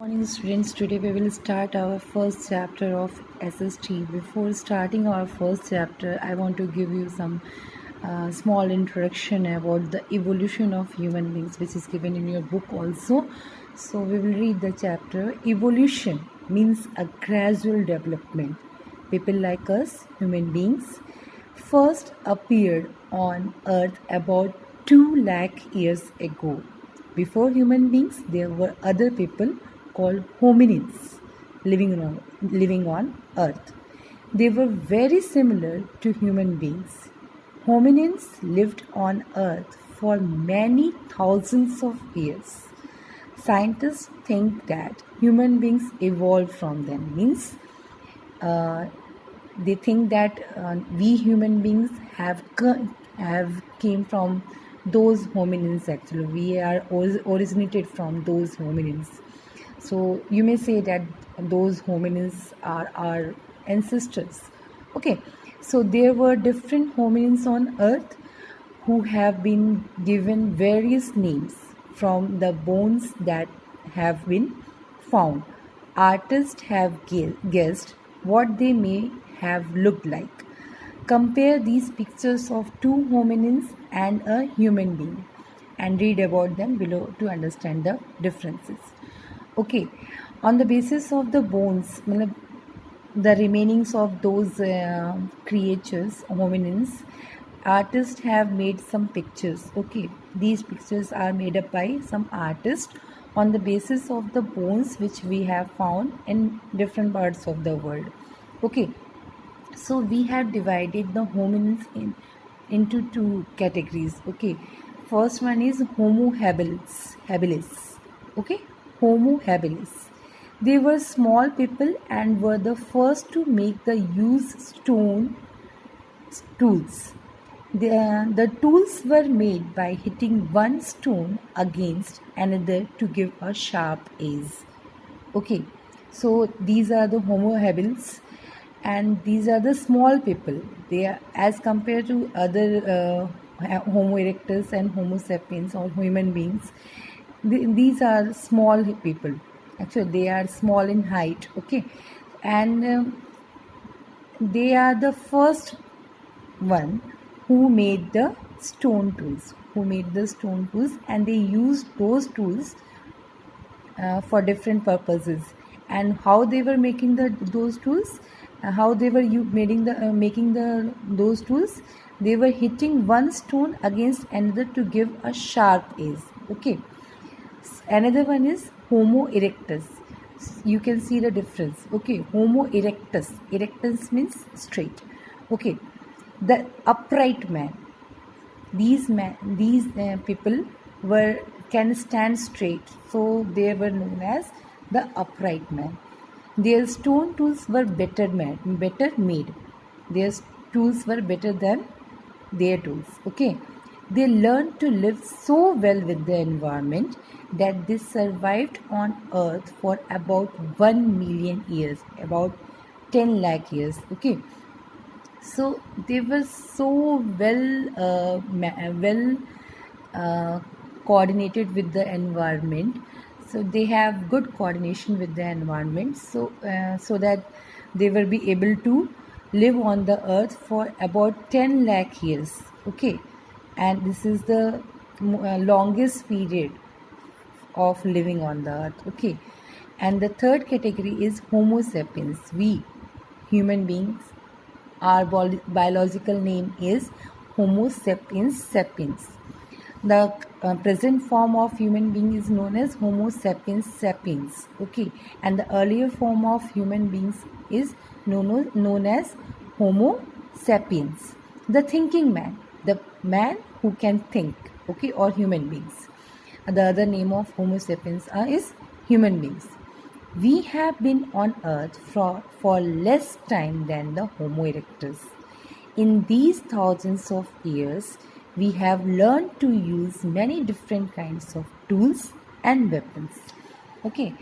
Morning students, today we will start our first chapter of SST. Before starting our first chapter, I want to give you some small introduction about the evolution of human beings, which is given in your book also. So we will read the chapter. Evolution means a gradual development. People like us, human beings, first appeared on earth about 2 lakh years ago. Before human beings, there were other people called hominids living on earth. They were very similar to human beings. Hominins lived on earth for many thousands of years. Scientists think that human beings evolved from them, means they think that we human beings have came from those hominins. Actually, we are originated from those hominins. So you may say that those hominins are our ancestors. Okay, so there were different hominins on earth who have been given various names from the bones that have been found. Artists have guessed what they may have looked like. Compare these pictures of two hominins and a human being and read about them below to understand the differences. Okay, on the basis of the bones, the remainings of those creatures, hominins, artists have made some pictures. Okay, these pictures are made up by some artists on the basis of the bones which we have found in different parts of the world. Okay, so we have divided the hominins into two categories. Okay, first one is Homo habilis. Okay, Homo habilis. They were small people and were the first to make the use stone tools. The tools were made by hitting one stone against another to give a sharp edge. Okay, so these are the Homo habilis, and these are the small people. They are, as compared to other Homo erectus and Homo sapiens or human beings, these are small people. Actually, they are small in height. Okay, and they are the first one who made the stone tools. And they used those tools for different purposes. And how they were making those tools, how they were making those tools, they were hitting one stone against another to give a sharp edge. Okay, another one is Homo erectus. You can see the difference. Okay, Homo erectus means straight. Okay, the upright man. These people can stand straight, so they were known as the upright man. Their stone tools were better made. Their tools were better than their tools. Okay, they learned to live so well with the environment that they survived on earth for about 1 million years, about 10 lakh years. Okay, so they were so well coordinated with the environment. So they have good coordination with the environment, so that they will be able to live on the earth for about 10 lakh years. Okay, and this is the longest period of living on the earth. Okay, and the third category is Homo sapiens. We human beings, our biological name is Homo sapiens. The present form of human being is known as Homo sapiens. Okay, and the earlier form of human beings is known as Homo sapiens, the thinking man, the man who can think. Okay, or human beings. The other name of Homo sapiens is human beings. We have been on earth for less time than the Homo erectus. In these thousands of years, we have learned to use many different kinds of tools and weapons. Okay,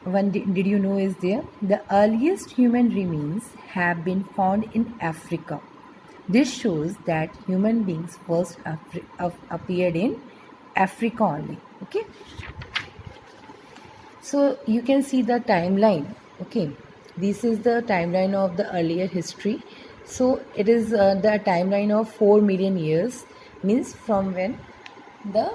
one did you know is there? The earliest human remains have been found in Africa. This shows that human beings first appeared in Africa only. Okay. So you can see the timeline. Okay, this is the timeline of the earlier history. So it is the timeline of 4 million years, means from when the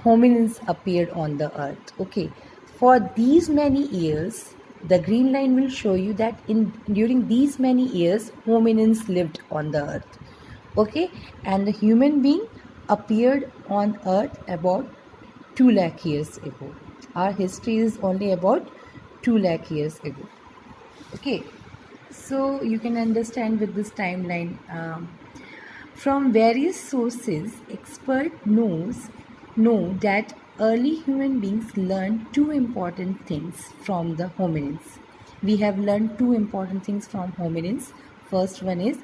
hominins appeared on the earth. Okay, for these many years, the green line will show you that in during these many years hominins lived on the earth. Okay, and the human being appeared on earth about 2 lakh years ago. Our history is only about 2 lakh years ago. Okay, so you can understand with this timeline. From various sources, experts know that early human beings learned two important things from the hominins. We have learned two important things from hominins. First one is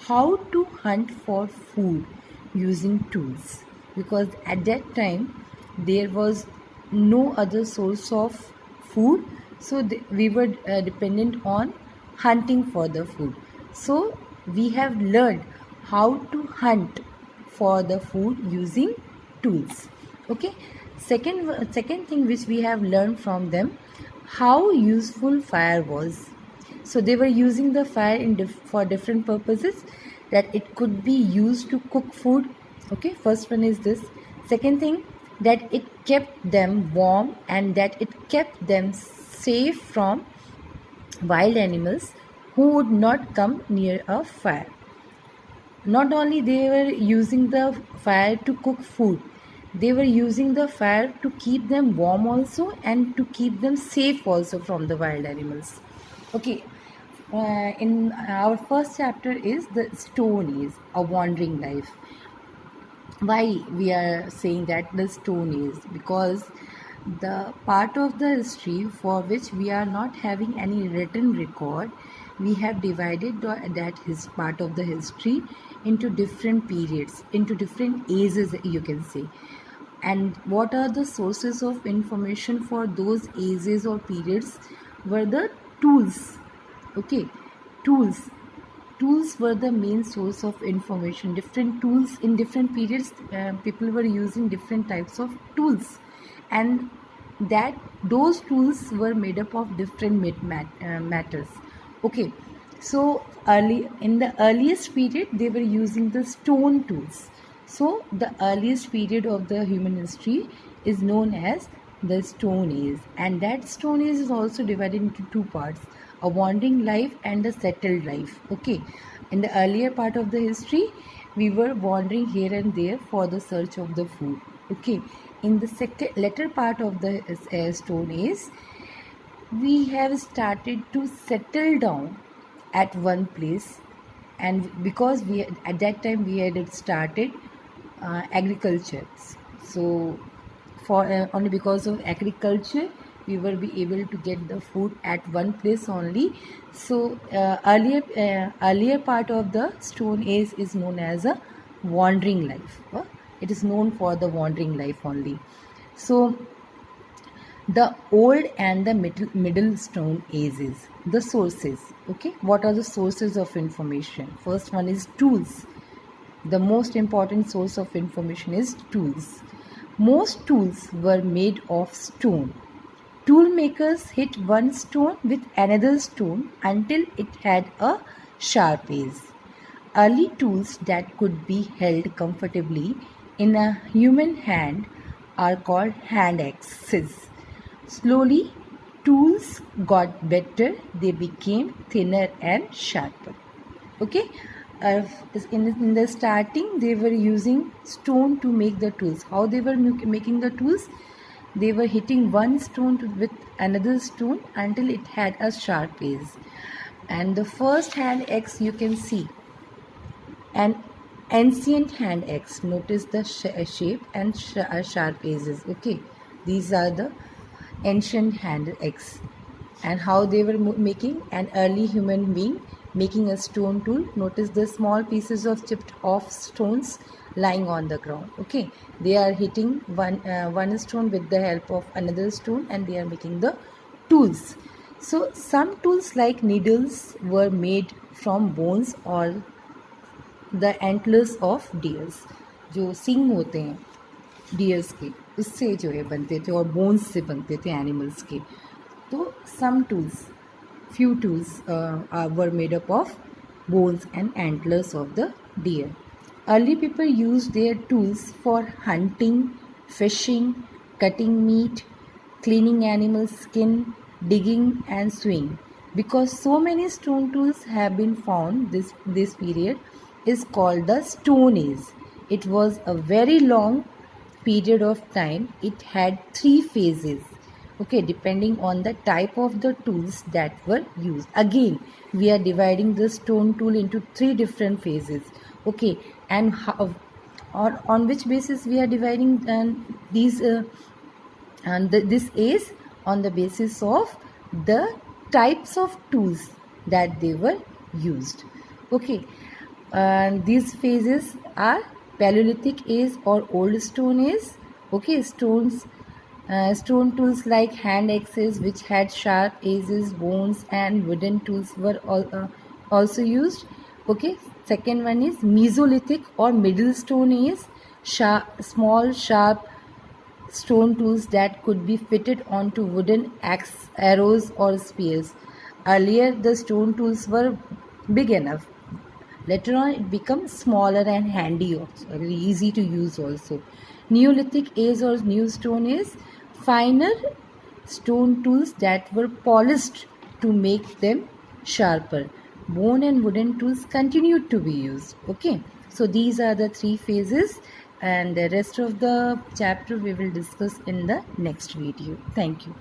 how to hunt for food using tools, because at that time there was no other source of food, so we were dependent on hunting for the food. So we have learned how to hunt for the food using tools. Okay, second thing which we have learned from them, how useful fire was. So they were using the fire for different purposes, that it could be used to cook food. Okay, first one is this. Second thing, that it kept them warm and that it kept them safe from wild animals who would not come near a fire. Not only they were using the fire to cook food, they were using the fire to keep them warm also and to keep them safe also from the wild animals. Okay, in our first chapter is the Stone Age, a wandering life. Why we are saying that the Stone Age? Because the part of the history for which we are not having any written record, we have divided that his part of the history into different periods, into different ages, you can say. And what are the sources of information for those ages or periods were the tools. Okay, tools were the main source of information. Different tools in different periods, people were using different types of tools, and that those tools were made up of different matters. Okay, so in the earliest period they were using the stone tools. So the earliest period of the human history is known as the Stone Age, and that Stone Age is also divided into two parts, a wandering life and a settled life. Okay, in the earlier part of the history we were wandering here and there for the search of the food. Okay, in the latter part of the Stone Age, we have started to settle down at one place, and because we at that time we had started agriculture. So for only because of agriculture we will be able to get the food at one place only. So earlier part of the Stone Age is known as a wandering life. It is known for the wandering life only. So the old and the middle Stone Ages, the sources. Okay, what are the sources of information? First one is tools. The most important source of information is tools. Most tools were made of stone. Tool makers hit one stone with another stone until it had a sharp edge. Early tools that could be held comfortably in a human hand are called hand axes. Slowly, tools got better, they became thinner and sharper. Okay, in the starting they were using stone to make the tools. How they were making the tools? They were hitting one stone with another stone until it had a sharp edge. And the first hand axe you can see, an ancient hand axe. Notice the shape and sharp edges. Okay, these are the ancient hand axe. And how they were making, an early human being making a stone tool. Notice the small pieces of chipped off stones lying on the ground. Okay, they are hitting one stone with the help of another stone and they are making the tools. So some tools like needles were made from bones or the antlers of deers. जो सिंग होते हैं dears के, उससे जो है बनते थे और बोन्स से बनते थे एनिमल्स के. तो some tools, few tools were made up of bones and antlers of the deer. Early people used their tools for hunting, fishing, cutting meat, cleaning animal skin, digging and sewing. Because so many stone tools have been found, this period is called the Stone Age. It was a very long period of time. It had 3 phases, okay, depending on the type of the tools that were used. Again, we are dividing the stone tool into 3 different phases, okay. And how, on which basis we are dividing these this is on the basis of the types of tools that they were used, okay. And these phases are Paleolithic age or Old Stone age, okay. Stone tools like hand axes, which had sharp edges, bones, and wooden tools were also used, okay. Second one is Mesolithic or Middle Stone age, small sharp stone tools that could be fitted onto wooden axe, arrows, or spears. Earlier, the stone tools were big enough. Later on, it becomes smaller and handy, also, very easy to use also. Neolithic age or New Stone is finer stone tools that were polished to make them sharper. Bone and wooden tools continued to be used. Okay, so these are the 3 phases, and the rest of the chapter we will discuss in the next video. Thank you.